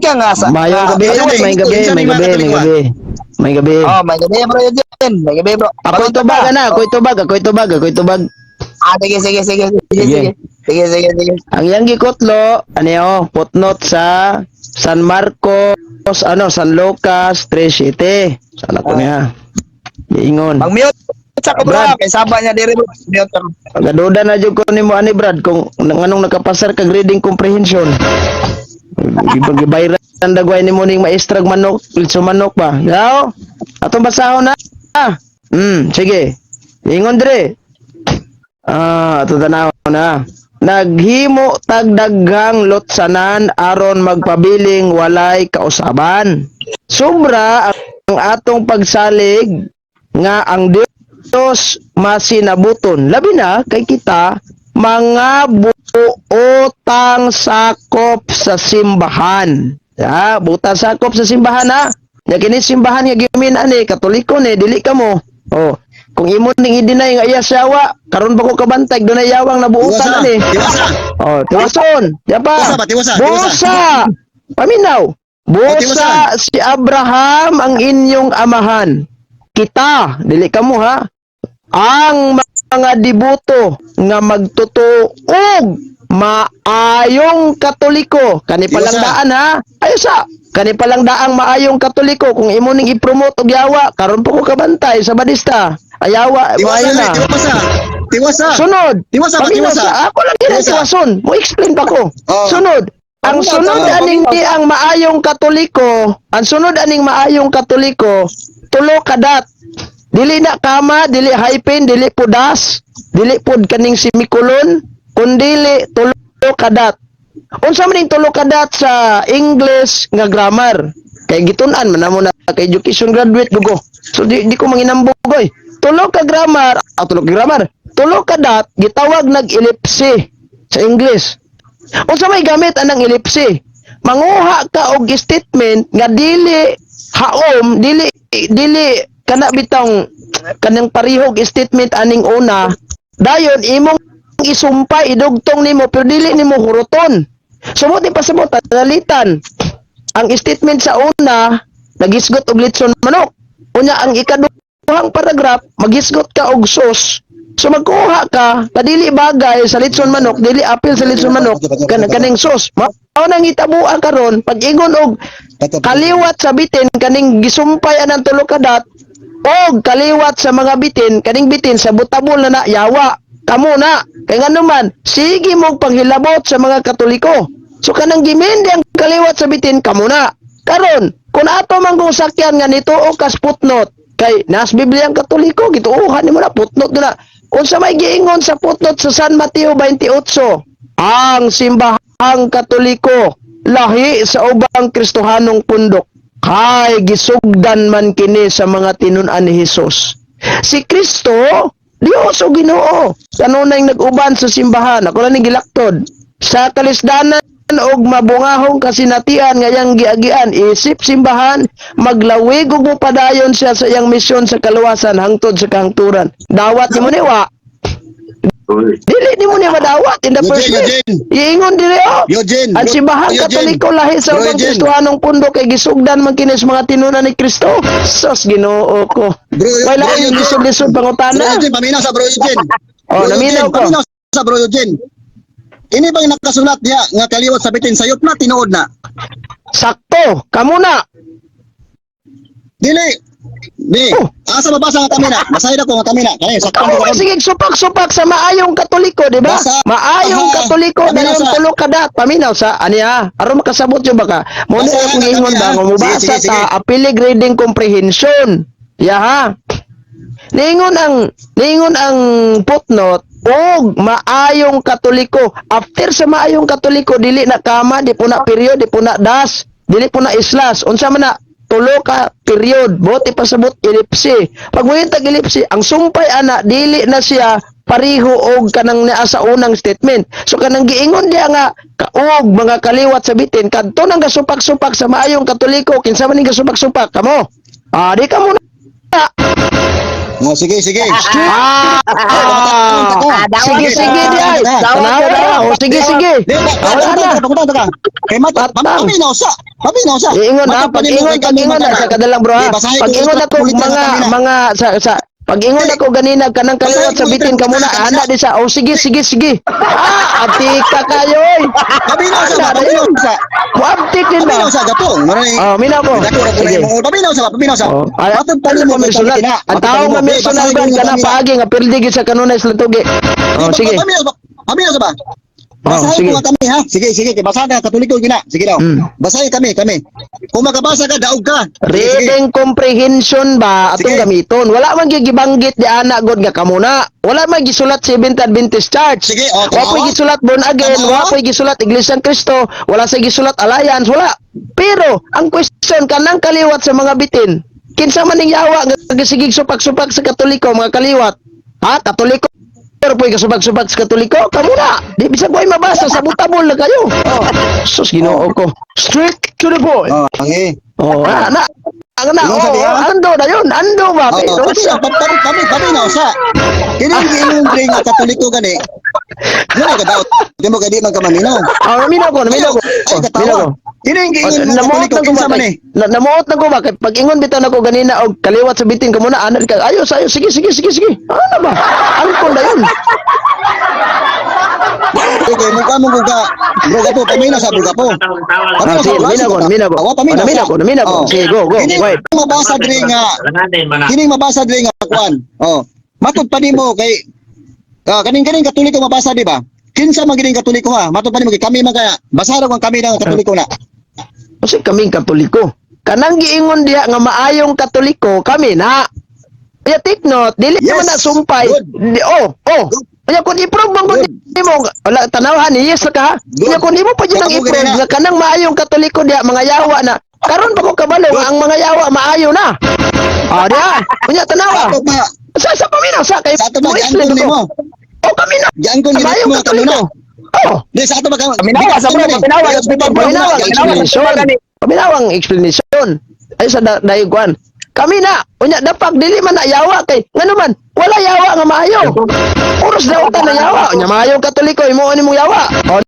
ka nga sa Mayong gabi, may gabi, may gabi, may gabi. May gabi. Oh, may gabi bro Eugene. May gabi bro. Ako'y tubag na, ako'y tubag. Ah, sige. Ang yang gikotlo, ano, putnot sa San Marcos, San Lucas 3:7. Sana ko niya. Iingon. Mag-mute sa ko bro, Brad. kay saba niya diri bro. Mute ka. Gaduda na jud ko nimo ani Brad kung anong nakapasar kag reading comprehension. Gibayran dagway nimo ning maestrag manok, pilso manok ba. Yaw. Atong basahon na. Sige. Ingon dire. Ato tanaw na. Naghimo tag daghang lotsanan aron magpabiling walay kausaban. Sobra ang atong pagsalig nga ang Dios masinabuton. Labi na kay kita mga buotang sakop sa simbahan. Ya, butang sakop sa simbahan ha. Ya kini simbahan nga gimin ani Katoliko ni dili ka mo. Oh, kung imo ning i-deny nga iya sawa, karon ba ko kabantay dunay yawang nabuutan ani. Tiwasa. Oh, tiwason. Ya pa. Busa. Paminaw. Busa si Abraham ang inyong amahan. Kita, dili ka mo ha. Ang mga diboto nga magtutuog maayong Katoliko. Kani palang daan ha. Ayusa. Kani palang daang maayong Katoliko kung imo ning i-promote og yawa karon po ko kabantay sa Badista. Ayawa maayo na. Tiwasa. Sunod. Tiwasa. Ako lang gina tiwason. Mo explain pa ko. Sunod. Ang sunod aning di ang maayong Katoliko, tulo kadat. Dili na kama, dili hyphen, dili pudas, dili pud kaning semicolon, kundili tulo kadat. Unsa man ning tulo kadat sa English nga grammar? Kay gitun-an man namo na kay education graduate dugo. So di ko manginambog oy. Tulo ka grammar. Tulo kadat gitawag nag-ellipse sa English. Unsa may gamit anang ellipse? Manguha ka og statement nga dili haom, dili kana bitang kanang parihog statement aning una. Dayon imong isumpay idugtong nimo pero dili nimo huruton. Sumot pasabot talitan. Ang statement sa una nagisgot og litson manok. Unya ang ikaduhang paragraph magisgot ka og sos. So magkuha ka kadili bagay sa litson manok, dili apil sa litson manok kaning sos. Mao nang itabuan karon pag ingon og kaliwat sa bitin kaning gisumpay anang tulo kadat og kaliwat sa mga bitin kaning bitin sa butabol na yawa. Kamo na, kay nga naman, sige mong panghilabot sa mga Katoliko. So kanang gimindi ang kaliwat sa bitin, kamo na. Karon, kung ato man kung sakyan nga nito o kas putnot, kay nas Biblia ang Katoliko, gituuhan mo na, putnot na. Unsa may giingon sa putnot sa San Mateo 28, ang simbahang Katoliko, lahi sa ubang Kristohanong pundok, kay gisugdan man kini sa mga tinun-an ni Hesus. Si Kristo, Dios o Ginoo, kanunay nag-uban sa simbahan, ako lang gilaktod. Sa kalisdanan og mabungahong kasinatian ngayang giagian, isip simbahan, maglawig ug mopadayon siya sa iyang misyon sa kaluwasan hangtod sa kahangturan. Dawat nimo ni wa. Dili nimo ni madawat in the first place. Iingon dili ang simbahan Katoliko lahi sa ubang Kristohanong pundo kay gisugdan man kini sa mga tinunan ni Kristo. Sus Ginoo ko. Wala yung lisod-lisod pangutana. Paminaw sa Bro Eugene. Naminaw ko. Paminaw sa Bro Eugene. Ini bang nakasulat niya nga kaliwat sa bitin sayop na tinuod na. Sakto, kamo na. Dili. Asa mabasa nga kami na? Basahin ako nga kami na. Kaya sakto ko. Sige, supak-supak sa maayong Katoliko, di ba? Maayong Katoliko na yung tulo kadat. Paminaw sa aniya. Aron makasabot yung baka. Muna yung ingon ba nga mubasa ta apilig reading comprehension. Ya ha. Ningon ang footnote og maayong Katoliko. After sa maayong Katoliko dili na kama, di po na period, di po na das, dili po na islas. Unsa man na tulo ka period, bote pasabot ellipse. Pag mo yung tag-ellipse, ang sumpay ana dili na siya pariho og kanang naa sa unang statement. So kanang giingon diya nga kaog mga kaliwat sa bitin kadto nang gasupak-supak sa maayong Katoliko kinsa man ning gasupak-supak kamo. Di ka mo na. Oh, sige, sige. Ah, sige, sige diay. Tanawa. O sige, sige. Wala na. Kay Patang. paminaw sa. Paminaw sa. Iingon ha, pag-ingon na sa kadalang bro ha. Pag-ingon ako pag-ingon ako ganina kanang kaliwat sa bitin ka muna, ana di sa. Oh sige, sige, sige. Ati ka kayo oy. Paminaw sa, paminaw sa. Muabtik din ba? Paminaw sa gapong. Oh, minaw ko. Sige. Paminaw sa, paminaw sa. Oh, Matod pa mo personal. Ang tao nga personal ba kana paagi nga perdi sa kanunay sa tugi. Oh, sige. Paminaw sa ba? Oh, Basahin sige. ko nga kami ha. Sige, sige. Basahin ka. Katoliko gina. Sige daw. Basahin kami. Kung makabasa ka, daog ka. Sige, sige. Reading comprehension ba atong Sige. gamiton? Wala man gibanggit di ana god nga kamuna. Wala man gisulat Seventh Adventist Church. Sige, Wa po'y gisulat born again, Tanawa. wa po'y gisulat Iglesia ng Cristo, wala sa gisulat Alliance, wala. Pero ang question kanang kaliwat sa mga bitin, kinsa man ning yawa nga gisigig supak-supak sa Katoliko mga kaliwat? Ha, Katoliko pero po'y kasubag-subag sa Katoliko, kamuna. Di bisag po'y mabasa sa butabol na kayo. Oh, sus Ginoo ko. Straight to the point. Oh, okay. Oh, na. Ang na, Yung sabi, ha? ando na yun, ando ba? Pero sa, Paminaw sa. Kining giingong ring nga Katoliko gani. Muna ka daw. Di mo kadi man ka maminaw. naminaw ko. Ay, Minaw katawa. ko. Kining giingong nga Namuot Katoliko na ko kinsa ba? man eh. Namuot na ko ba? Pag ingon bitaw na ko ganina og kaliwat sa bitin ka muna, anad ka. Ayos, sige. Ano ba? Angkol na yun. Okay, mukha mo buga. Buga po, paminaw sa buga po. Sige, naminaw ko. Naminaw ko. Sige, go. Kining Wait. mabasa diri nga. Kining mabasa diri nga kuan. Oh. Matod pa nimo kay kaning Katoliko mabasa di ba? Kinsa man gining Katoliko ha? Matod pa nimo kay kami man kaya basa ra kami ng Katoliko na. Kasi kaming Katoliko. Kanang giingon diha nga maayong Katoliko, kami na. Kaya take note, dili Yes. naman na sumpay. Good. Kaya kung i-prove mo Good. mo, wala tanawan ni yes ka. Good. Kaya kung di mo pa dyan ang Baka mo i-prove ganina. nga kanang maayong Katoliko diha mga yawa na. Karon pa ko kabalo nga ang mga yawa maayo na. Diha. Kunya tanawa. Ato pa, Sa paminaw sa kay sa ato ba Muslim giangkon nimo? ko. Kami na. Giangkon nimo Maayong mo Katoliko. kanuna. Di sa ato ba ka? Paminawa sa bro, paminawa. Paminawang explanation. Paminawang explanation. Ay sa dayuan. Kami na, unya dapat dili man na yawa kay ngano man wala yawa nga maayo. Puros daw ta na yawa. Unya maayo Katoliko imo ani mong yawa. O